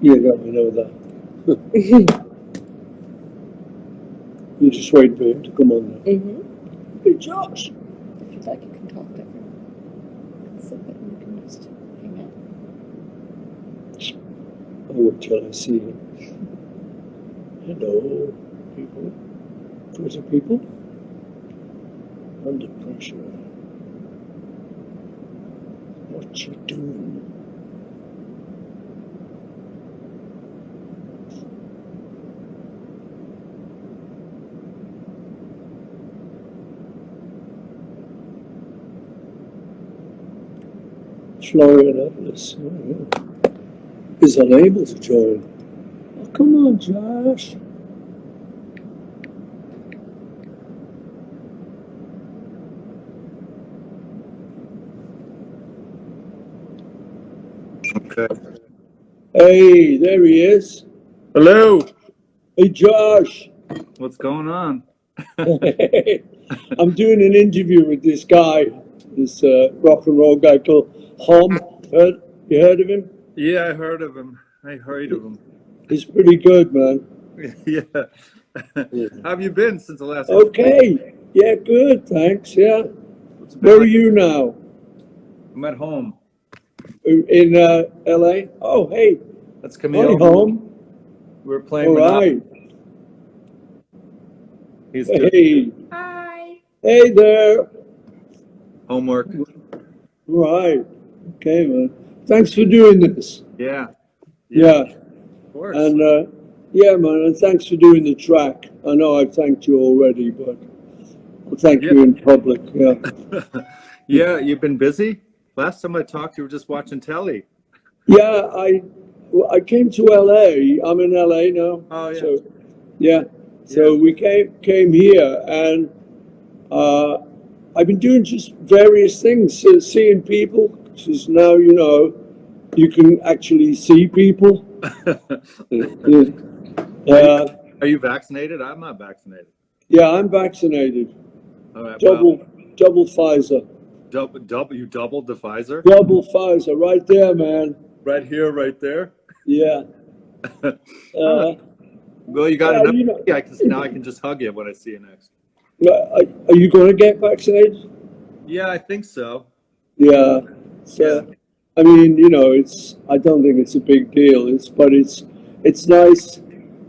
Yeah, no, I know that. You just wait for him to come on now. Mm-hmm. Hey, Josh. If you'd like, you can talk to everyone. So that you can just hang out. Oh, wait till I see him. Hello, people. Twitter people. Under pressure. What you doing? Florian Atlas is unable to join. Oh, come on, Josh. Okay. Hey, there he is. Hello. Hey, Josh. What's going on? I'm doing an interview with this guy, this rock and roll guy called Homme. You heard of him? Yeah, I heard of him. He's pretty good, man. Yeah. How have you been since the last? Okay. Yeah, good. Thanks. Yeah. Where are you now? I'm at home. In LA? Oh, hey. That's Camille. Hi, Home. We're playing. All right. He's hey. Hi. Hey there. Homework. Right. Okay, man. Thanks for doing this. Yeah. Yeah. Of course. And yeah, man, and thanks for doing the track. I know I've thanked you already, but I'll thank you in public. Yeah. Yeah, you've been busy? Last time I talked, you were just watching telly. Yeah, I came to LA. I'm in LA now. Oh yeah. So, yeah. So we came here, and I've been doing just various things, seeing people. Because now you can actually see people. Are you vaccinated? I'm not vaccinated. Yeah, I'm vaccinated. All right, double Pfizer. You doubled the Pfizer? Double Pfizer, right there, man. Right here, right there. Yeah. Well, you got enough. Yeah, now I can just hug you when I see you next. Are you going to get vaccinated? Yeah, I think so. Yeah. So, yeah. I mean, I don't think it's a big deal. But it's nice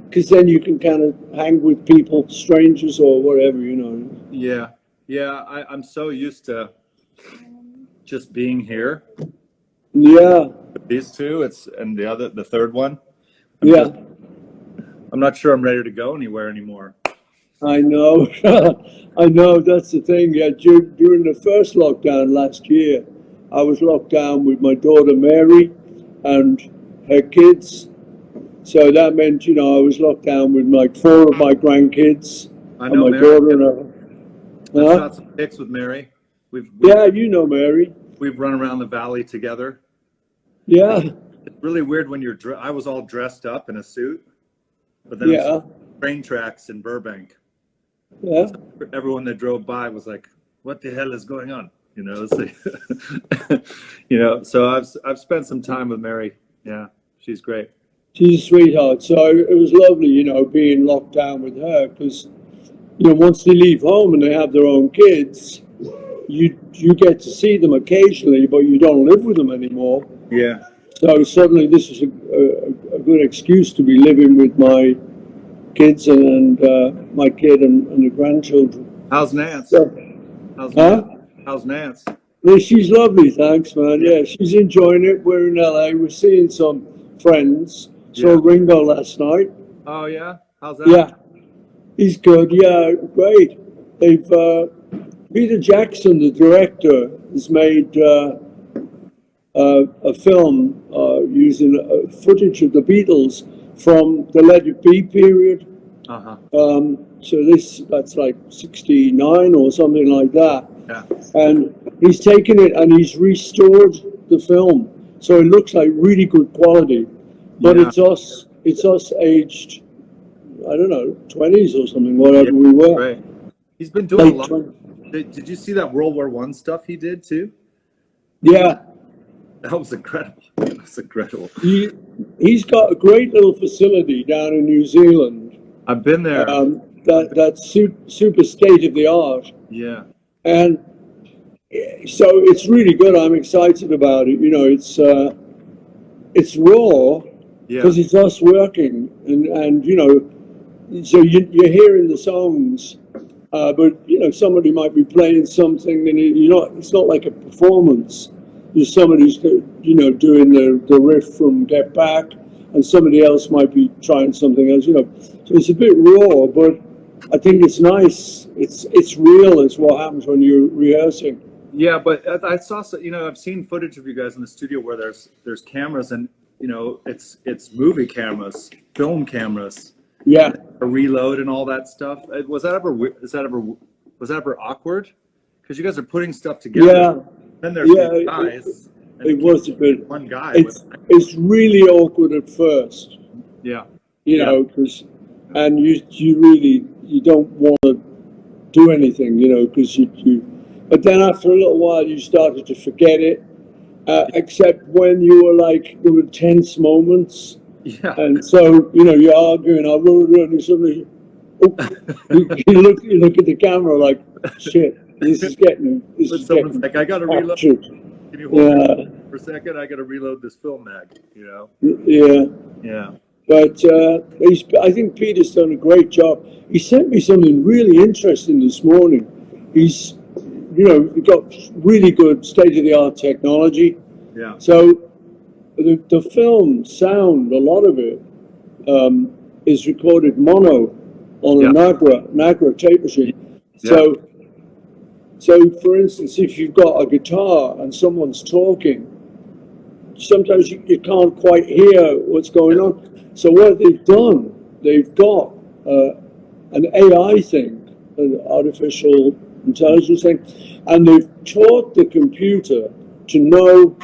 because then you can kind of hang with people, strangers or whatever, Yeah. Yeah. I'm so used to just being here. Yeah. These two, and the third one. I'm not sure I'm ready to go anywhere anymore. I know. I know. That's the thing. Yeah. During the first lockdown last year, I was locked down with my daughter Mary and her kids. So that meant, I was locked down with like 4 of my grandkids and my Mary, daughter and her. I shot some pics with Mary. Yeah, you know Mary. We've run around the valley together. Yeah. It's really weird when I was all dressed up in a suit, but then train tracks in Burbank. Yeah. So everyone that drove by was like, "What the hell is going on?" It's like, So I've spent some time with Mary. Yeah, she's great. She's a sweetheart. So it was lovely, being locked down with her because, once they leave home and they have their own kids, you get to see them occasionally, but you don't live with them anymore. Yeah. So suddenly this is a good excuse to be living with my kids and my kid and the grandchildren. How's Nance? How's Nance? Yeah, she's lovely, thanks, man. Yeah, she's enjoying it. We're in LA. We're seeing some friends. Saw Ringo last night. Oh yeah, how's that? Yeah, he's good. Yeah, great. They've Peter Jackson, the director, has made a film using footage of the Beatles from the Let It Be period. So that's like 69 or something like that. Yeah. And he's taken it and he's restored the film, so it looks like really good quality. But it's us aged, I don't know, 20s or something, whatever we were. Right. He's been doing a lot. Did you see that World War I stuff he did too? Yeah. That was incredible. It was incredible. he's got a great little facility down in New Zealand. I've been there. That's super state of the art. Yeah. And so it's really good. I'm excited about it. You know, it's raw because it's us working, and you know, so you're hearing the songs, but you know, somebody might be playing something, and it's not like a performance. There's somebody's, you know, doing the riff from Get Back, and somebody else might be trying something else. You know, so it's a bit raw, but I think it's nice. It's real. It's what happens when you're rehearsing. Yeah, but I saw, you know, I've seen footage of you guys in the studio where there's cameras, and you know, it's movie cameras, film cameras. Yeah. A reload and all that stuff. Was that ever awkward? Because you guys are putting stuff together. Yeah. Then there's these guys. It was a bit. One guy. It's really awkward at first. Yeah. You know, and you don't want to do anything, you know, because but then after a little while you started to forget it, except when you were like, there were tense moments. Yeah. And so, you know, you're arguing, I will do something. You look at the camera like, shit, this is getting. Someone's like, I got to reload. Can you hold it for a second? I got to reload this film mag, you know? Yeah. Yeah. But I think Peter's done a great job. He sent me something really interesting this morning. He's, you know, got really good state-of-the-art technology. Yeah. So the film sound, a lot of it, is recorded mono on a Nagra tape machine. Yeah. So for instance, if you've got a guitar and someone's talking, sometimes you can't quite hear what's going on. So what they've done, they've got an AI thing, an artificial intelligence thing, and they've taught the computer to know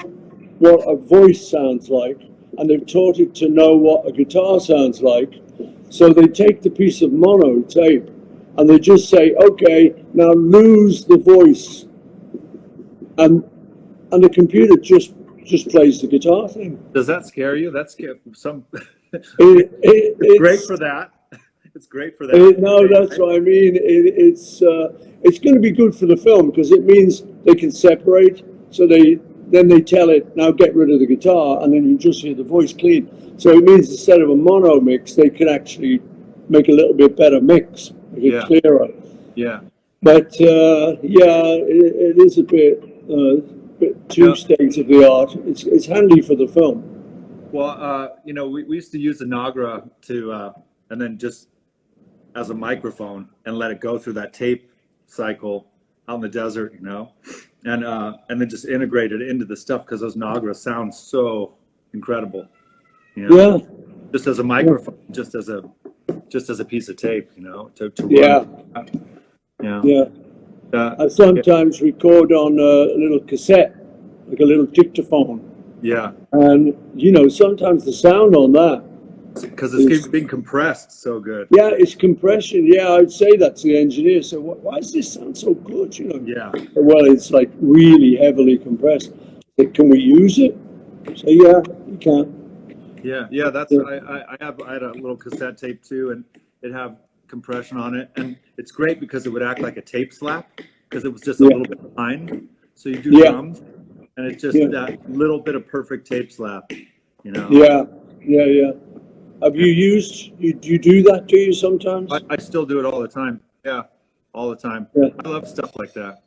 what a voice sounds like, and they've taught it to know what a guitar sounds like. So they take the piece of mono tape and they just say, okay, now lose the voice. And the computer just plays the guitar thing. Does that scare you? That's some. It's great for that. It's great for that. No, that's what I mean. It's going to be good for the film because it means they can separate. So then they tell it, now get rid of the guitar, and then you just hear the voice clean. So it means instead of a mono mix, they can actually make a little bit better mix, make it clearer. Yeah. But it is a bit too state of the art. It's handy for the film. Well, you know, we used to use the Nagra to, and then just as a microphone and let it go through that tape cycle out in the desert, you know, and then just integrate it into the stuff because those Nagra sound so incredible. You know? Yeah. Just as a microphone, just as a piece of tape, you know, to run. Yeah. I sometimes record on a little cassette, like a little dictaphone. Yeah. And, you know, sometimes the sound on that. Because it's being compressed so good. Yeah, it's compression. Yeah, I'd say that to the engineer. So why does this sound so good, you know? Yeah. Well, it's like really heavily compressed. Like, can we use it? So yeah, you can. Yeah, that's I had a little cassette tape too, and it had compression on it, and it's great because it would act like a tape slap because it was just a little bit behind. So you do drums, and it's just that little bit of perfect tape slap, you know. Yeah. Have you you do that, do you sometimes? I still do it all the time. Yeah, all the time. Yeah. I love stuff like that.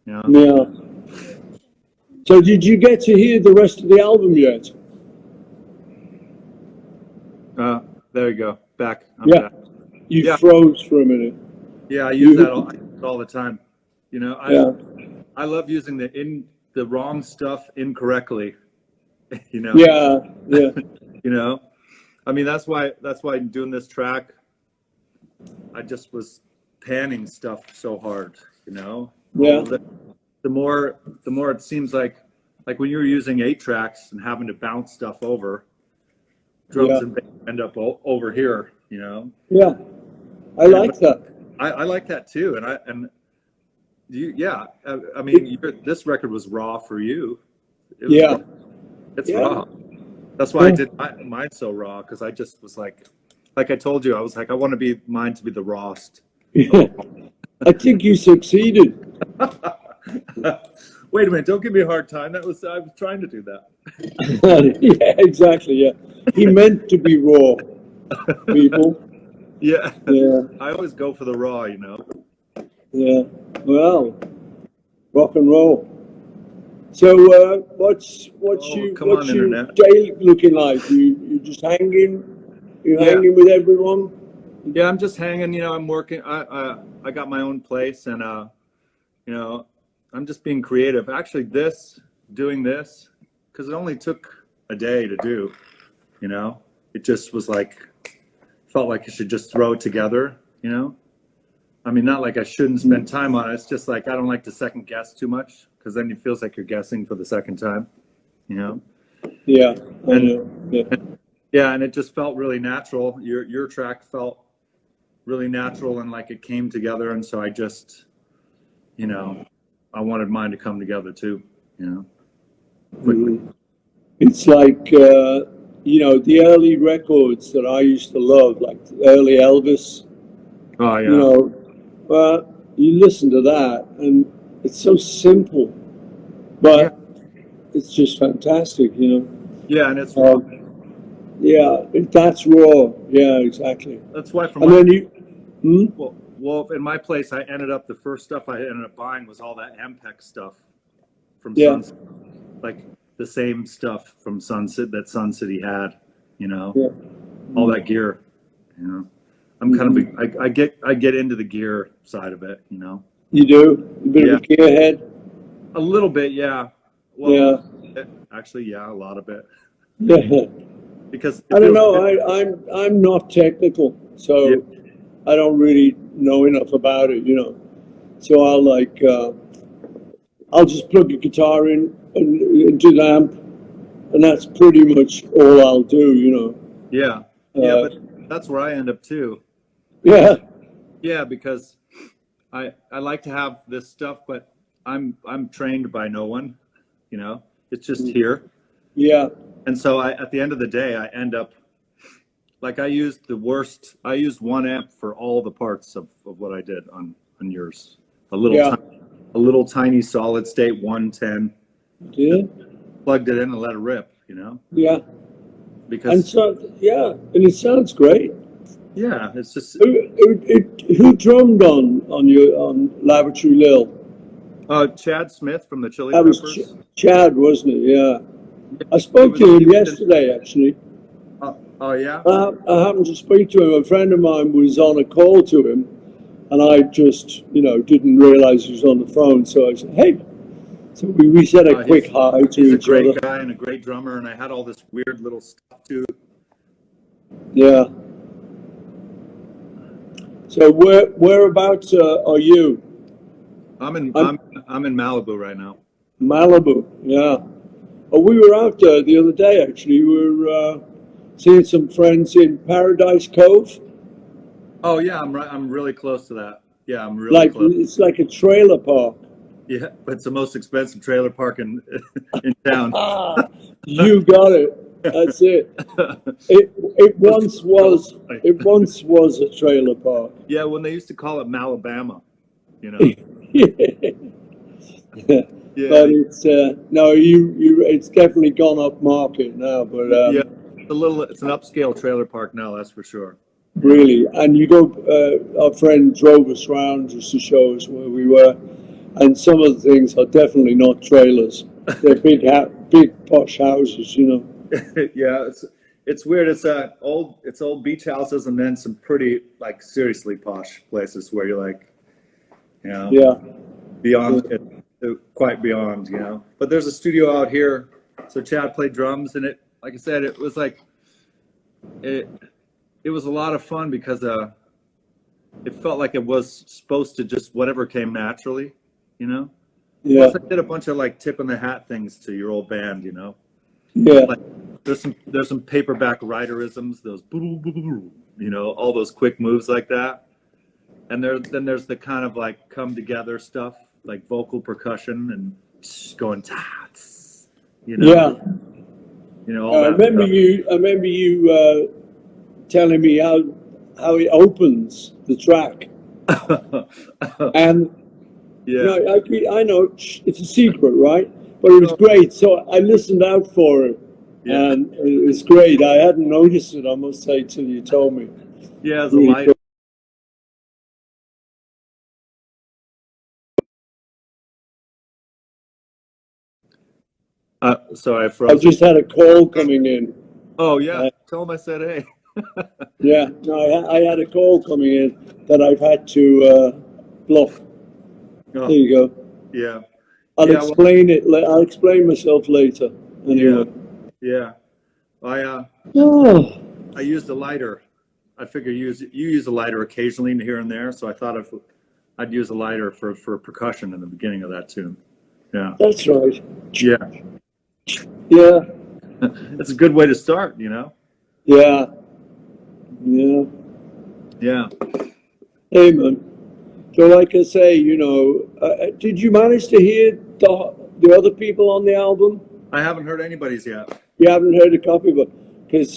Yeah. So did you get to hear the rest of the album yet? There you go. Back. I'm back. You froze for a minute. Yeah, I use that all the time. You know, I love using the wrong stuff incorrectly. You know. Yeah. You know, I mean that's why doing this track, I just was panning stuff so hard. You know. Yeah. The more it seems like when you're using 8 tracks and having to bounce stuff over, drums and bass end up over here, you know. Yeah, I like that. I like that too, I mean, this record was raw for you. Raw. It's raw. That's why I did mine so raw, because I just was like I told you, I was like, I want to be mine to be the rawest. Yeah. I think you succeeded. Wait a minute! Don't give me a hard time. I was trying to do that. Yeah, exactly. Yeah, he meant to be raw, people. Yeah. Yeah, I always go for the raw, you know. yeah. Well, rock and roll. So, what's Come on, your internet. day looking like? You just hanging? You Yeah. hanging with everyone? Yeah, I'm just hanging. You know, I'm working. I got my own place, and you know, I'm just being creative. Actually, doing this, because it only took a day to do. You know, it just was like, felt like I should just throw it together. You know, I mean, not like I shouldn't spend time on it. It's just like I don't like to second guess too much, because then it feels like you're guessing for the second time. You know. Yeah, I And know. Yeah. yeah, and it just felt really natural. Your track felt really natural and like it came together, and so I just, you know, I wanted mine to come together too, you know, quickly. It's like you know, the early records that I used to love, like early Elvis. Oh You yeah. know, you listen to that, and it's so simple, Yeah. but it's just fantastic. You know. Yeah, and it's raw. Yeah, that's raw. Yeah, exactly. That's why for And my then you, well, in my place, I ended up the first stuff I ended up buying was all that Ampex stuff from yeah, Sunset, like the same stuff from Sunset that Sun City had, you know, yeah, all that gear, you know. I'm kind of I get into the gear side of it, you know. you do a bit Yeah. of a gearhead. A little bit, yeah. Well, actually, yeah, a lot of it. Yeah. Because I it don't feels know. good. I'm not technical, so Yeah. I don't really know enough about it. You know, so I'll just plug a guitar in and into the amp, and that's pretty much all I'll do. You know. Yeah. Yeah, but that's where I end up too. Yeah. Yeah, because I like to have this stuff, but I'm trained by no one, you know. It's just here. Yeah. And so at the end of the day, I end up like I used one amp for all the parts of what I did on yours. A little tiny solid state 110. Yeah. Plugged it in and let it rip, you know? Yeah. Because And so and it sounds great. yeah, it's just Who drummed on Laboratory Lil? Chad Smith from the Chili That was Peppers. Chad, wasn't it? Yeah. I He spoke was to he him was in, yesterday, actually. oh yeah. I happened to speak to him. A friend of mine was on a call to him, and I just, didn't realize he was on the phone. So I said, "Hey." So we said a quick hi to He's a each other. great guy and a great drummer, and I had all this weird little stuff too. Yeah. So whereabouts are you? I'm in Malibu right now. Malibu. Yeah. Oh, we were out there the other day. Actually, we were seeing some friends in Paradise Cove. Oh yeah, I'm really close to that. Yeah, I'm really Like close. it's like a trailer park. Yeah, but it's the most expensive trailer park in town. You got it. That's it. It once was a trailer park. Yeah, when they used to call it Malabama, you know. Yeah, But it's no, it's definitely gone up market now. But yeah, it's an upscale trailer park now, that's for sure. really, and our friend drove us around just to show us where we were, and some of the things are definitely not trailers. They're big posh houses, Yeah, it's weird. It's old beach houses and then some pretty like seriously posh places where you're like, Yeah. beyond quite beyond, But there's a studio out here, so Chad played drums, and it, like I said, it was like it was a lot of fun because it felt like it was supposed to just whatever came naturally, Yeah. Plus, I did a bunch of like tip in the hat things to your old band, Yeah. Like there's some paperback writerisms, those all those quick moves like that, and then there's the kind of like come together stuff, like vocal percussion and going tats, Yeah. you know, all I that remember stuff. you. I remember you telling me how it opens the track, and you Yeah. know, I know it's a secret, right? But it was great. So I listened out for it, Yeah. and it was great. I hadn't noticed it, I must say, till you told me. Yeah, as a Really light. cool. Sorry, I I froze. just had a call coming in. Oh yeah, tell him I said hey. Yeah, no, I had a call coming in that I've had to block. There Oh, you go. yeah. I'll Yeah. Well, explain it. I'll explain myself later. yeah. Anyway. Yeah. I Oh, I used a lighter. I figure you use a lighter occasionally here and there, so I thought I'd use a lighter for percussion in the beginning of that tune. Yeah. that's right. Yeah. Yeah, It's a good way to start, you know? yeah, yeah. Yeah. Hey, man. So, like I say, you know, did you manage to hear the other people on the album? I haven't heard anybody's yet. You haven't heard a copy, but because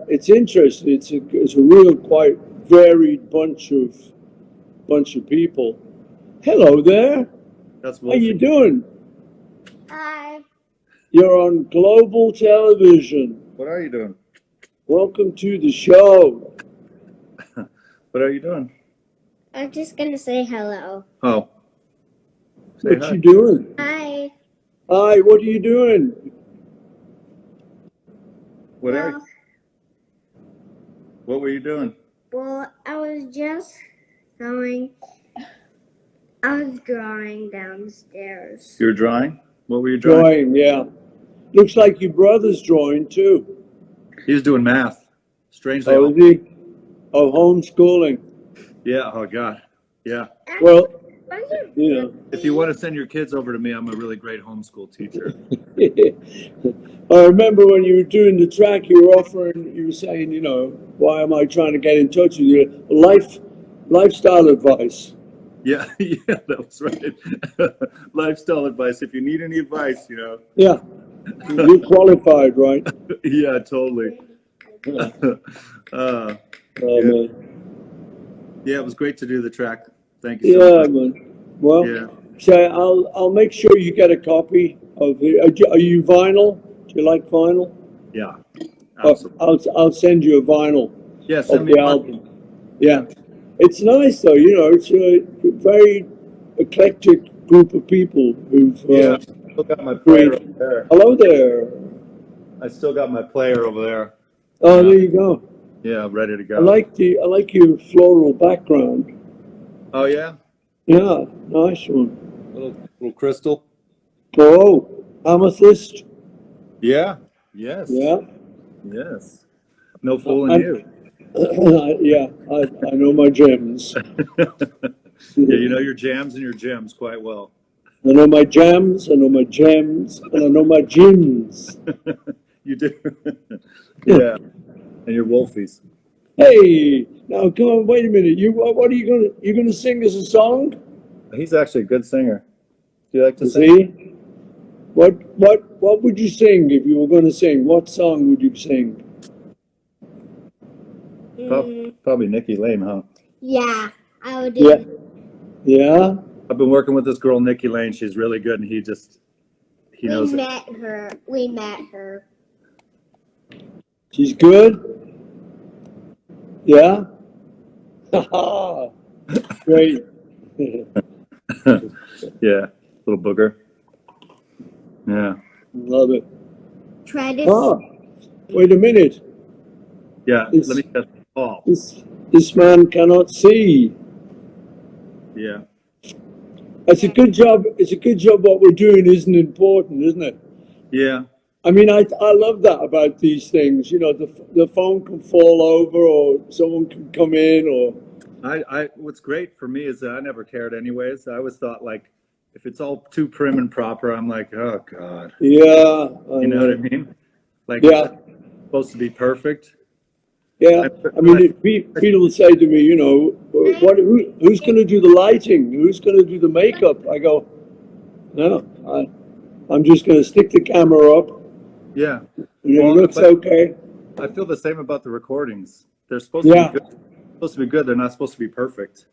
it's interesting. It's a real quite varied bunch of people. Hello there. That's How you Wolfie. doing? Hi. You're on global television. What are you doing? Welcome to the show. What are you doing? I'm just gonna say hello. Oh. Say What hi. you doing? Hi. Hi, what are you doing? What are you? Well, What were you doing? I was just going. I was drawing downstairs. You were drawing? What were you drawing? Drawing, yeah. Looks like your brother's drawing too. He was doing math. Strangely. Oh, is he? Oh, homeschooling. Yeah. Oh God. Yeah. Well, Are you you know. If you want to send your kids over to me, I'm a really great homeschool teacher. I remember when you were doing the track, you were saying, you know, why am I trying to get in touch with you? Lifestyle advice. Yeah, yeah, that was right. Lifestyle advice. If you need any advice, you know. Yeah, you're qualified, right? Yeah, totally. Yeah. Uh, Oh, yeah. man. Yeah, it was great to do the track. Thank you so Yeah, much. man. Well, Yeah. so I'll make sure you get a copy of it. Are you vinyl? Do you like vinyl? Yeah. Absolutely. I'll send you a vinyl Yeah, of send me the one. album. Yeah, it's nice though. You know, it's a very eclectic group of people who've. Yeah, I still got my player Great. over there. Hello there. I still got my player over there. Oh, Yeah. there you go. Yeah, ready to I go. like your floral background. Oh yeah, Yeah, nice one. little crystal. Oh, amethyst. Yeah. Yes. Yeah. Yes. No fooling And you. yeah, I know my gems. Yeah, you know your jams and your gems quite well. I know my jams, I know my gems, and I know my gyms. You do. Yeah, and your wolfies. Hey, now come on, wait a minute. What are you gonna sing as a song? He's actually a good singer. Do you like to You sing? see? What would you sing if you were gonna sing? What song would you sing? Probably Nikki Lane, huh? Yeah, I would Yeah. do. Yeah? I've been working with this girl, Nikki Lane. She's really good, and he knows We it. met her. We met her. She's good? Yeah? Great. Yeah, little booger. Yeah, Love it. Try to. Ah, wait a minute. yeah. It's- Let me guess. Paul. This man cannot see. Yeah, It's a good job. It's a good job. What we're doing isn't important, isn't it? yeah, I mean, I love that about these things. You know, the phone can fall over, or someone can come in, or What's great for me is that I never cared anyways. I always thought like, if it's all too prim and proper, I'm like, oh God. yeah, You know what I mean? Like, yeah, it's supposed to be perfect. yeah. I mean, people say to me, you know, who's going to do the lighting? Who's going to do the makeup? I go, no, I'm just going to stick the camera up Yeah. You know, Well, it looks but okay. I feel the same about the recordings. They're supposed to be good. Supposed to be good. They're not supposed to be perfect.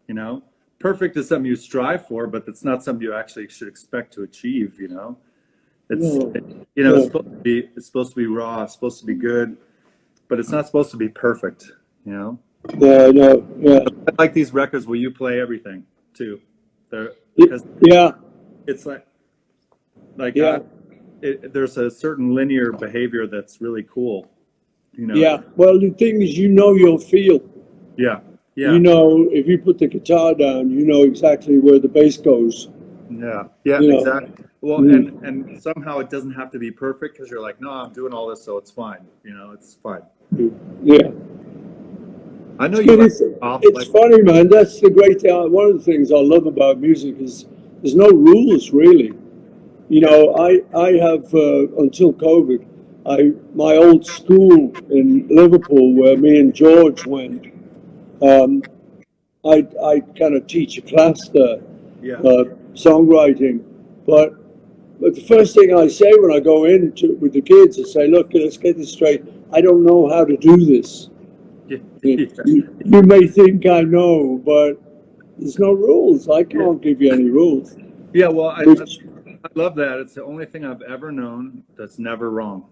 You know, perfect is something you strive for, but it's not something you actually should expect to achieve. You know, it's you know it's supposed to be raw. It's supposed to be good, but it's not supposed to be perfect. You know. Yeah, no, yeah. I like these records where you play everything too. They're because it's like yeah. there's a certain linear behavior that's really cool. You know. Yeah. Well, the thing is, you know your feel. Yeah. Yeah. You know, if you put the guitar down, you know exactly where the bass goes. Yeah. Yeah. You know. Exactly. Well, and somehow it doesn't have to be perfect because you're like, no, I'm doing all this, so it's fine. You know, it's fine. Yeah. I know you like it's funny, man. That's the great thing. One of the things I love about music is there's no rules really. You know, I have until COVID, my old school in Liverpool where me and George went. I kind of teach a class there, songwriting. But the first thing I say when I go in with the kids is say, look, let's get this straight. I don't know how to do this. You may think I know, but there's no rules. I can't give you any rules. Yeah, well, I love that. It's the only thing I've ever known that's never wrong.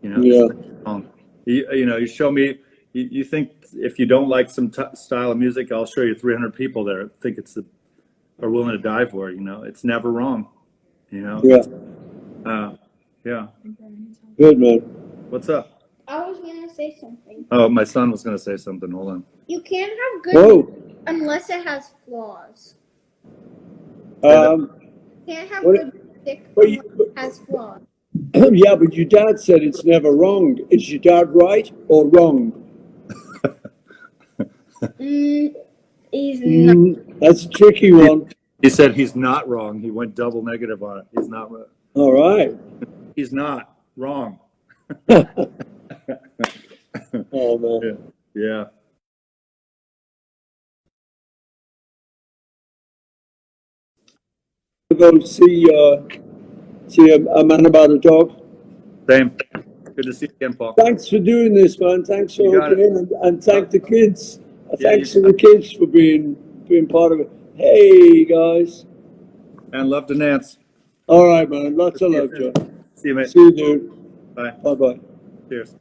You know, it's never wrong. You know, you show me. You think if you don't like some style of music, I'll show you 300 people there think are willing to die for it. You know, it's never wrong. You know. Yeah. Yeah. Good, man. What's up? I was gonna say something. Oh, my son was gonna say something. Hold on. You can't have good music unless it has flaws. Can't have good music unless it has flaws. Yeah, but your dad said it's never wrong. Is your dad right or wrong? He's not. That's a tricky one. He said he's not wrong. He went double negative on it. He's not wrong. All right. He's not wrong. Oh, man. Yeah. Go see a man about a dog. Same. Good to see you again, Paul. Thanks for doing this, man. Thanks for hooking in, and thank the kids. Thanks to the kids for being part of it. Hey, guys. And love to Nance. All right, man. Lots of love, John. See you, mate. See you, dude. Bye. Bye-bye. Cheers.